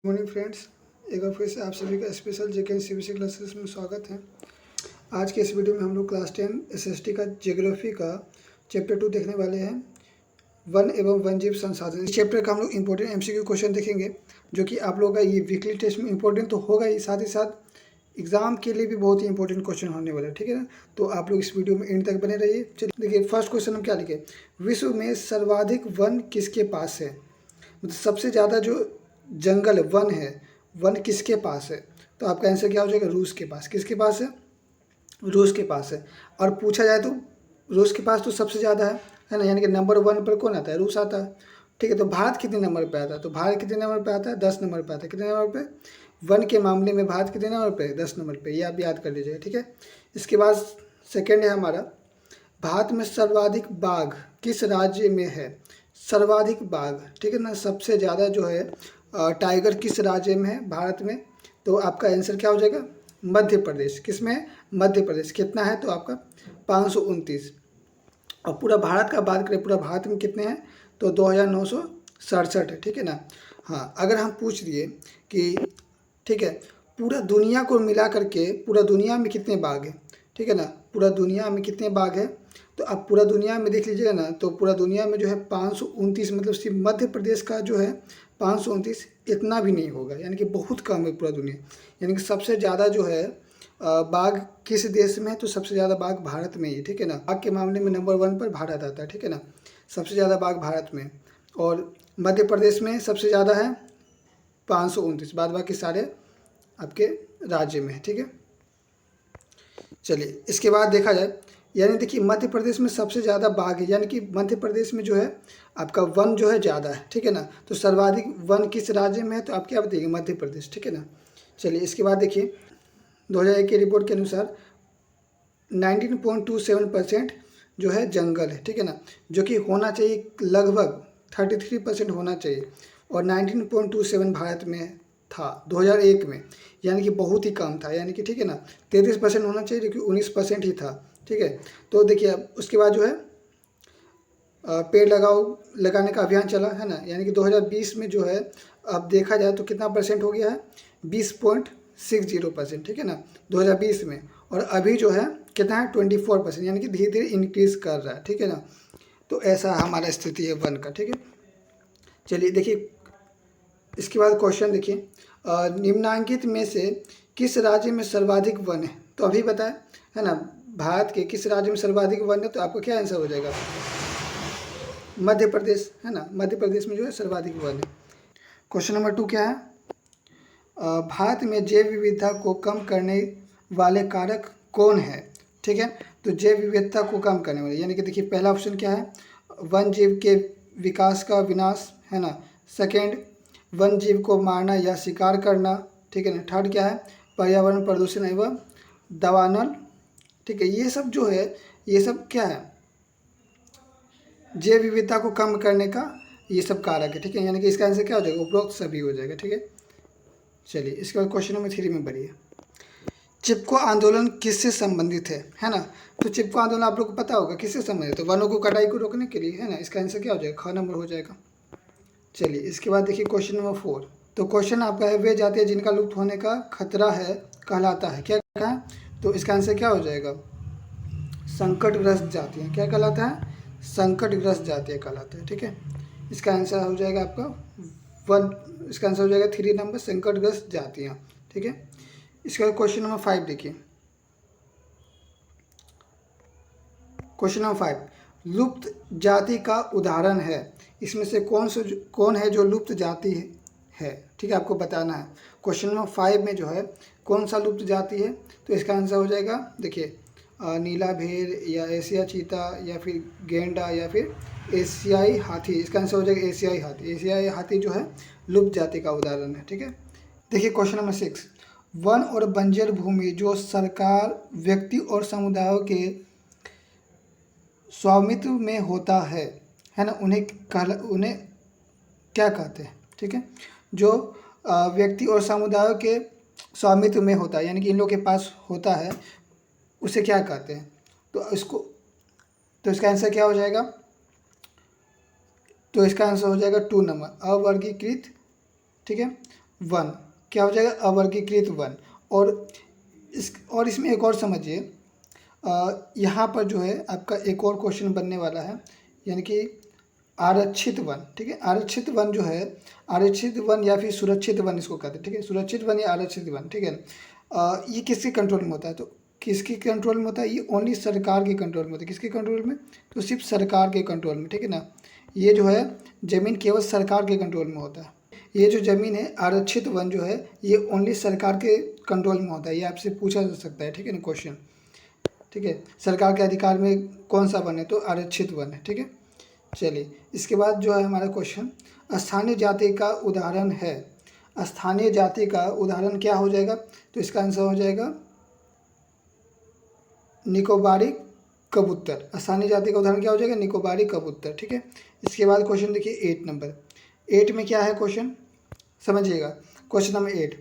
Morning friends, एक बार फिर से आप सभी का स्पेशल जेके सीबीएसई क्लासेस में स्वागत है। आज के इस वीडियो में हम लोग क्लास 10 एसएसटी का ज्योग्राफी का चैप्टर 2 देखने वाले हैं, वन एवं वन्यजीव संसाधन। इस चैप्टर का हम लोग इंपॉर्टेंट एमसीक्यू क्वेश्चन देखेंगे, जो कि आप लोगों का ये वीकली टेस्ट में इंपॉर्टेंट तो होगा ही साथ एग्जाम के लिए भी बहुत ही इंपॉर्टेंट क्वेश्चन होने वाला है। ठीक है ना, तो आप लोग इस वीडियो में एंड तक बने रहिए। चलिए देखिए, फर्स्ट क्वेश्चन हम क्या लिखे, विश्व में सर्वाधिक वन किसके पास है। मतलब सबसे ज़्यादा जो जंगल वन है, वन किसके पास है। तो आपका आंसर क्या हो जाएगा, रूस के पास। किसके पास है, रूस के पास है। और पूछा जाए तो रूस के पास तो सबसे ज़्यादा है ना, यानी कि नंबर 1 पर कौन आता है, रूस आता है। ठीक है, तो भारत कितने नंबर पे आता है, तो भारत कितने नंबर पे आता है, 10 नंबर पे आता है। कितने नंबर पे, वन के मामले में भारत कितने नंबर पे, 10 नंबर पे। ये आप याद कर लीजिएगा। ठीक है, इसके बाद सेकेंड है हमारा, भारत में सर्वाधिक बाघ किस राज्य में है। सर्वाधिक बाघ, ठीक है ना, सबसे ज़्यादा जो है टाइगर किस राज्य में है भारत में। तो आपका आंसर क्या हो जाएगा, मध्य प्रदेश। किस में है, मध्य प्रदेश। कितना है, तो आपका 529। और पूरा भारत का बात करें, पूरा भारत में कितने हैं, तो 2967 है। ठीक है ना। हाँ, अगर हम पूछ लिए कि ठीक है, पूरा दुनिया को मिला करके पूरा दुनिया में कितने बाघ हैं, ठीक है ना, पूरा दुनिया में कितने बाघ हैं, तो अब पूरा दुनिया में देख लीजिएगा ना, तो पूरा दुनिया में जो है 529, मतलब सिर्फ मध्य प्रदेश का जो है 529, इतना भी नहीं होगा, यानी कि बहुत कम है पूरा दुनिया। यानी कि सबसे ज़्यादा जो है बाघ किस देश में है, तो सबसे ज़्यादा बाघ भारत में ही है। ठीक है ना, बाघ के मामले में नंबर 1 पर भारत आता है। ठीक है ना, सबसे ज़्यादा बाघ भारत में, और मध्य प्रदेश में सबसे ज़्यादा है 529, बाद बाकी सारे आपके राज्य में है। ठीक है, चलिए इसके बाद देखा जाए, यानी देखिए मध्य प्रदेश में सबसे ज़्यादा बाघ है, यानी कि मध्य प्रदेश में जो है आपका वन जो है ज़्यादा है। ठीक है ना, तो सर्वाधिक वन किस राज्य में है, तो आप क्या बताइए, मध्य प्रदेश। ठीक है ना, चलिए इसके बाद देखिए, 2001 की रिपोर्ट के अनुसार 19.27% जो है जंगल है। ठीक है ना, जो कि होना चाहिए लगभग 33% होना चाहिए, और 19.27 भारत में था 2001 में, यानी कि बहुत ही कम था। यानी कि ठीक है ना, 33% होना चाहिए, जो कि 19% ही था। ठीक है, तो देखिए अब उसके बाद जो है पेड़ लगाने का अभियान चला है ना, यानी कि 2020 में जो है अब देखा जाए तो कितना परसेंट हो गया है, 20.60%। ठीक है ना, 2020 में, और अभी जो है कितना है, 24%, यानी कि धीरे धीरे इंक्रीज कर रहा है। ठीक है ना, तो ऐसा हमारा स्थिति है वन का। ठीक है, चलिए देखिए इसके बाद क्वेश्चन देखिए, निम्नांकित में से किस राज्य में सर्वाधिक वन है। तो अभी बताएं है ना, भारत के किस राज्य में सर्वाधिक वन है, तो आपका क्या आंसर हो जाएगा, मध्य प्रदेश है ना, मध्य प्रदेश में जो है सर्वाधिक वन है। क्वेश्चन नंबर 2 क्या है, भारत में जैव विविधता को कम करने वाले कारक कौन है। ठीक है, तो जैव विविधता को कम करने वाले, यानी कि देखिए पहला ऑप्शन क्या है, वन जीव के विकास का विनाश है ना। सेकेंड, वन जीव को मारना या शिकार करना। ठीक है ना। थर्ड क्या है, पर्यावरण प्रदूषण एवं दवानल। ठीक है, ये सब जो है, ये सब क्या है, जैव विविधता को कम करने का ये सब कारक है। ठीक है, यानी कि इसका आंसर क्या हो जाएगा, उपरोक्त सभी हो जाएगा। ठीक है, चलिए इसके बाद क्वेश्चन नंबर 3 में बढ़िए, चिपको आंदोलन किससे संबंधित है ना। तो चिपको आंदोलन आप लोग को पता होगा किससे संबंधित है, वनों को कटाई को रोकने के लिए है ना। इसका आंसर क्या हो जाएगा, ख नंबर हो जाएगा। चलिए इसके बाद देखिए क्वेश्चन नंबर 4, तो क्वेश्चन आपका है, वे जातियाँ जिनका लुप्त होने का खतरा है कहलाता है, क्या कहा है, तो इसका आंसर क्या हो जाएगा, संकटग्रस्त जातियाँ। क्या कहलाता है, संकटग्रस्त जातियाँ कहलाता है। ठीक है, इसका आंसर हो जाएगा आपका इसका आंसर हो जाएगा 3 नंबर, संकटग्रस्त जातियाँ। ठीक है, इसके बाद क्वेश्चन नंबर 5 देखिए, क्वेश्चन नंबर 5, लुप्त जाति का उदाहरण है, इसमें से कौन है जो लुप्त जाति है। ठीक है, आपको बताना है। क्वेश्चन नंबर 5 में जो है कौन सा लुप्त जाति है, तो इसका आंसर हो जाएगा देखिए, नीला भेड़ या एशिया चीता या फिर गेंडा या फिर एशियाई हाथी। इसका आंसर हो जाएगा एशियाई हाथी। एशियाई हाथी जो है लुप्त जाति का उदाहरण है। ठीक है, देखिए क्वेश्चन नंबर 6, वन और बंजर भूमि जो सरकार, व्यक्ति और समुदायों के स्वामित्व में होता है ना, उन्हें क्या कहते हैं। ठीक है, जो व्यक्ति और समुदायों के स्वामित्व में होता है, यानी कि इन लोगों के पास होता है, उसे क्या कहते हैं। तो इसका आंसर क्या हो जाएगा, तो इसका आंसर हो जाएगा 2 नंबर, अवर्गीकृत। ठीक है, वन, क्या हो जाएगा अवर्गीकृत वन। और इसमें एक और समझिए, यहाँ पर जो है आपका एक और क्वेश्चन बनने वाला है, यानी कि आरक्षित वन। ठीक है, आरक्षित वन जो है, आरक्षित वन या फिर सुरक्षित वन इसको कहते हैं। ठीक है, सुरक्षित वन या आरक्षित वन। ठीक है, ये किसके कंट्रोल में होता है? तो किसके कंट्रोल में होता है? ये ओनली सरकार के कंट्रोल में होता है। किसके कंट्रोल में? तो सिर्फ सरकार के कंट्रोल में। ठीक है ना, ये जो है ज़मीन केवल सरकार के कंट्रोल में होता है। ये जो ज़मीन है आरक्षित वन जो है, ये ओनली सरकार के कंट्रोल में होता है। ये आपसे पूछा जा सकता है। ठीक है ना क्वेश्चन। ठीक है, सरकार के अधिकार में कौन सा वन है? तो आरक्षित वन है। ठीक है, चलिए इसके बाद जो है हमारा क्वेश्चन, स्थानीय जाति का उदाहरण है। स्थानीय जाति का उदाहरण क्या हो जाएगा? तो इसका आंसर हो जाएगा निकोबारी कबूतर। स्थानीय जाति का उदाहरण क्या हो जाएगा? निकोबारी कबूतर। ठीक है, इसके बाद क्वेश्चन देखिए 8 नंबर। 8 में क्या है क्वेश्चन, समझिएगा। क्वेश्चन नंबर 8,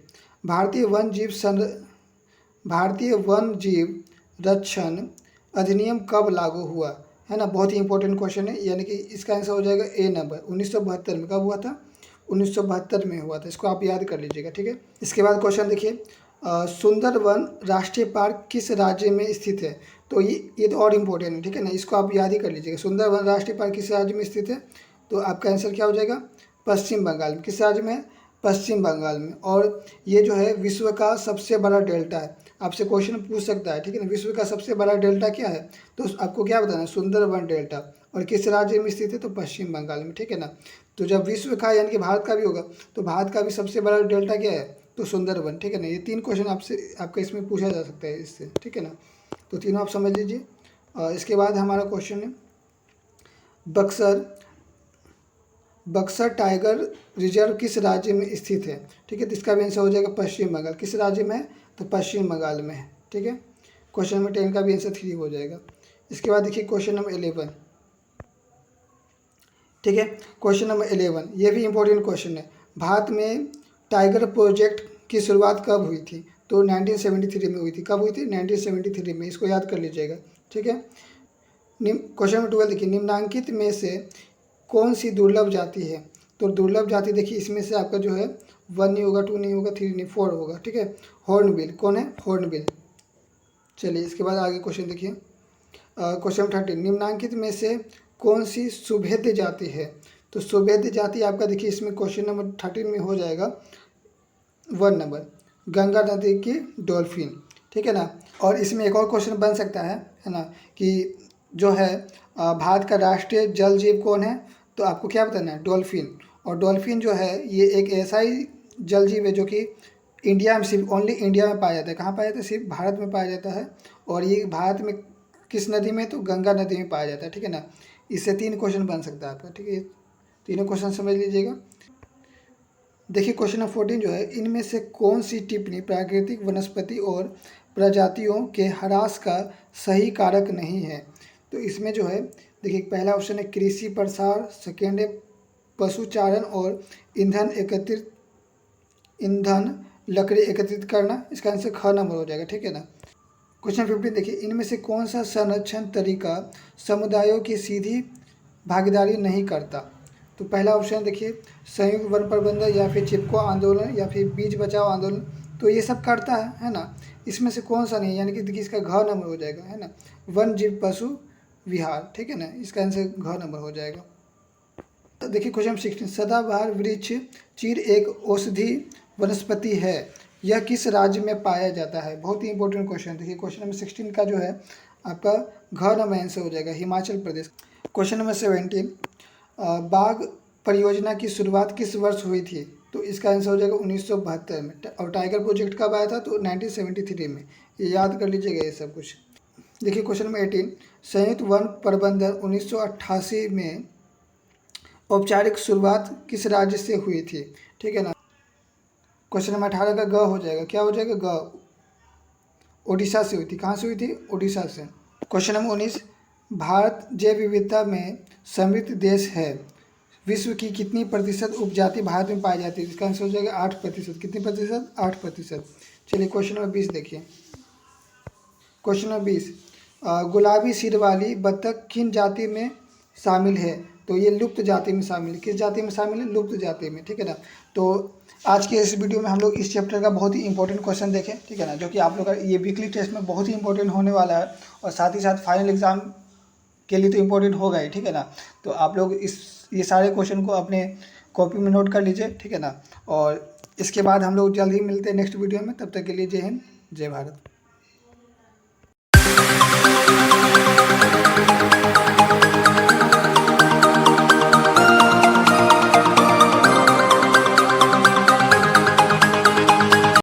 भारतीय वन जीव रक्षण अधिनियम कब लागू हुआ? है ना, बहुत ही इंपॉर्टेंट क्वेश्चन है, यानी कि इसका आंसर हो जाएगा ए नंबर। 1972 में। कब हुआ था? 1972 में हुआ था। इसको आप याद कर लीजिएगा। ठीक है, इसके बाद क्वेश्चन देखिए, सुंदरवन राष्ट्रीय पार्क किस राज्य में स्थित है? तो ये तो और इम्पोर्टेंट है। ठीक है ना, इसको आप याद ही कर लीजिएगा। सुंदरवन राष्ट्रीय पार्क किस राज्य में स्थित है? तो आपका आंसर क्या हो जाएगा? पश्चिम बंगाल में। किस राज्य में है? पश्चिम बंगाल में। और ये जो है विश्व का सबसे बड़ा डेल्टा है। आपसे क्वेश्चन पूछ सकता है। ठीक है ना, विश्व का सबसे बड़ा डेल्टा क्या है? तो आपको क्या बताना है? सुंदरवन डेल्टा। और किस राज्य में स्थित है? तो पश्चिम बंगाल में। ठीक है ना, तो जब विश्व का यानी कि भारत का भी होगा, तो भारत का भी सबसे बड़ा डेल्टा क्या है? तो सुंदरवन। ठीक है ना, ये 3 क्वेश्चन आपका इसमें पूछा जा सकता है इससे। ठीक है ना, तो तीनों आप समझ लीजिए। इसके बाद हमारा क्वेश्चन है, बक्सर टाइगर रिजर्व किस राज्य में स्थित है? ठीक है, तो इसका भी आंसर हो जाएगा पश्चिम बंगाल। किस राज्य में है? तो पश्चिम बंगाल में है। ठीक है, क्वेश्चन नंबर 10 का भी आंसर 3 हो जाएगा। इसके बाद देखिए क्वेश्चन नंबर 11। ठीक है, क्वेश्चन नंबर 11, ये भी इंपॉर्टेंट क्वेश्चन है। भारत में टाइगर प्रोजेक्ट की शुरुआत कब हुई थी? तो 1973 में हुई थी। कब हुई थी? 1973 में। इसको याद कर लीजिएगा। ठीक है, क्वेश्चन नंबर 12 देखिए, निम्नांकित में से कौन सी दुर्लभ जाति है? तो दुर्लभ जाति देखिए, इसमें से आपका जो है 1 नहीं होगा, 2 नहीं होगा, 3 नहीं, 4 होगा। ठीक है, हॉर्नबिल। कौन है? हॉर्नबिल। चलिए इसके बाद आगे क्वेश्चन देखिए, क्वेश्चन 13, निम्नांकित में से कौन सी सुभेद्य जाति है? तो सुभेद्य जाति आपका देखिए इसमें क्वेश्चन नंबर 13 में हो जाएगा 1 नंबर, गंगा नदी की डॉल्फिन। ठीक है ना, और इसमें एक और क्वेश्चन बन सकता है ना, कि जो है भारत का राष्ट्रीय जल जीव कौन है? तो आपको क्या बताना है? डॉल्फिन। और डॉल्फिन जो है ये एक ऐसा ही जल जीव है जो कि इंडिया में, सिर्फ ओनली इंडिया में पाया जाता है। कहाँ पाया जाता है? सिर्फ भारत में पाया जाता है। और ये भारत में किस नदी में? तो गंगा नदी में पाया जाता है। ठीक है ना, इससे 3 क्वेश्चन बन सकता है आपका। ठीक है, तीनों क्वेश्चन समझ लीजिएगा। देखिए क्वेश्चन नंबर 14 जो है, इनमें से कौन सी टिप्पणी प्राकृतिक वनस्पति और प्रजातियों के ह्रास का सही कारक नहीं है? तो इसमें जो है देखिए, पहला ऑप्शन है कृषि प्रसार, सेकेंड है पशुचारण और ईंधन लकड़ी एकत्रित करना। इसका आंसर ख नंबर हो जाएगा। ठीक है ना, क्वेश्चन 15 देखिए, इनमें से कौन सा संरक्षण तरीका समुदायों की सीधी भागीदारी नहीं करता? तो पहला ऑप्शन देखिए संयुक्त वन प्रबंधन, या फिर चिपको आंदोलन, या फिर बीज बचाओ आंदोलन। तो ये सब करता है ना, इसमें से कौन सा नहीं है? यानी कि देखिए इसका घ नंबर हो जाएगा। है ना, वन जीव पशु विहार। ठीक है ना, इसका आंसर घ नंबर हो जाएगा। तो देखिए क्वेश्चन 16, सदाबहार वृक्ष चीड़ एक औषधि वनस्पति है, यह किस राज्य में पाया जाता है? बहुत ही इंपॉर्टेंट क्वेश्चन। देखिए क्वेश्चन नंबर 16 का जो है आपका घ नंबर आंसर हो जाएगा, हिमाचल प्रदेश। क्वेश्चन नंबर 17, बाघ परियोजना की शुरुआत किस वर्ष हुई थी? तो इसका आंसर हो जाएगा 1972 में। और टाइगर प्रोजेक्ट कब आया था? तो 1973 में। ये याद कर लीजिएगा ये सब कुछ। देखिए क्वेश्चन नंबर 18, संयुक्त वन प्रबंधन 1988 में औपचारिक शुरुआत किस राज्य से हुई थी? ठीक है ना, क्वेश्चन नंबर 18 का ग हो जाएगा। क्या हो जाएगा? ग, ओडिशा से हुई थी। कहाँ से हुई थी? ओडिशा से। क्वेश्चन नंबर 19, भारत जैव विविधता में समृद्ध देश है, विश्व की कितनी प्रतिशत उपजाति भारत में पाई जाती है? इसका आंसर हो जाएगा 8%। कितनी प्रतिशत? 8%। चलिए क्वेश्चन नंबर 20 देखिए, क्वेश्चन नंबर 20, गुलाबी सिर वाली बत्तख किन जाति में शामिल है? तो ये लुप्त जाति में शामिल है। किस जाति में शामिल है? लुप्त जाति में। ठीक है ना, तो आज के इस वीडियो में हम लोग इस चैप्टर का बहुत ही इंपॉर्टेंट क्वेश्चन देखें, ठीक है ना, जो कि आप लोग का ये वीकली टेस्ट में बहुत ही इंपॉर्टेंट होने वाला है और साथ ही साथ फाइनल एग्ज़ाम के लिए तो इम्पोर्टेंट होगा ही, ठीक है ना। तो आप लोग ये सारे क्वेश्चन को अपने कॉपी में नोट कर लीजिए, ठीक है ना। और इसके बाद हम लोग जल्द ही मिलते हैं नेक्स्ट वीडियो में। तब तक के लिए जय हिंद, जय भारत।